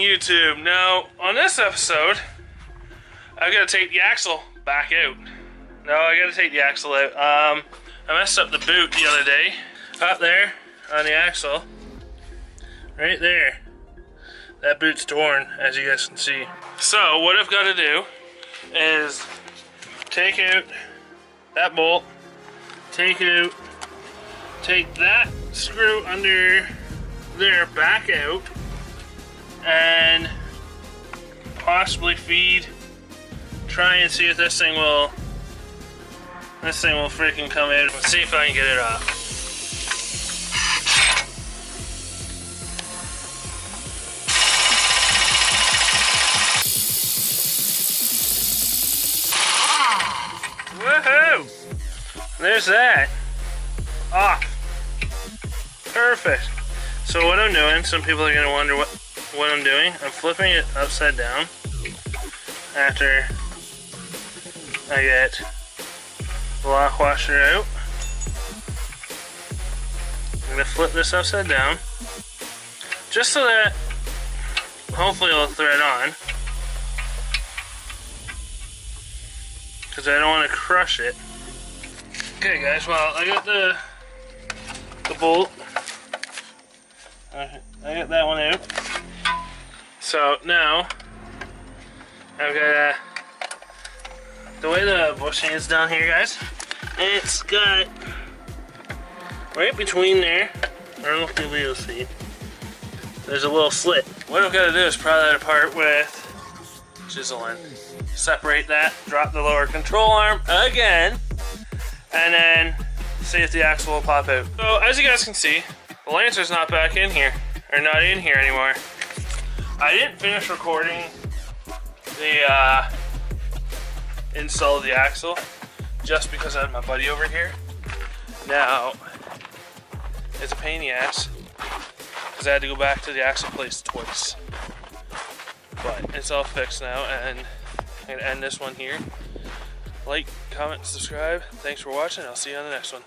YouTube. Now, on this episode, I've got to take the axle back out. No, I got to take the axle out. I messed up the boot the other day. Up there on the axle. Right there. That boot's torn, as you guys can see. So, what I've got to do is take out that bolt, take that screw under there back out, and possibly try and see if this thing will freaking come out. Let's see if I can get it off. Woohoo! There's that. Off. Perfect. So what I'm doing, some people are going to wonder what I'm doing. I'm flipping it upside down after I get the lock washer out. I'm going to flip this upside down just so that hopefully it'll thread on, because I don't want to crush it. Okay guys, well I got the bolt. I got that one out. So now I've got the way the bushing is done here, guys. It's got right between there. I don't know if you'll be able to see. There's a little slit. What I've got to do is pry that apart with chiseling. Separate that, drop the lower control arm again, and then see if the axle will pop out. So as you guys can see, the Lancer's not back in here, or not in here anymore. I didn't finish recording the install of the axle just because I had my buddy over here. Now, it's a pain in the ass because I had to go back to the axle place twice. But it's all fixed now, and I'm going to end this one here. Like, comment, subscribe. Thanks for watching. I'll see you on the next one.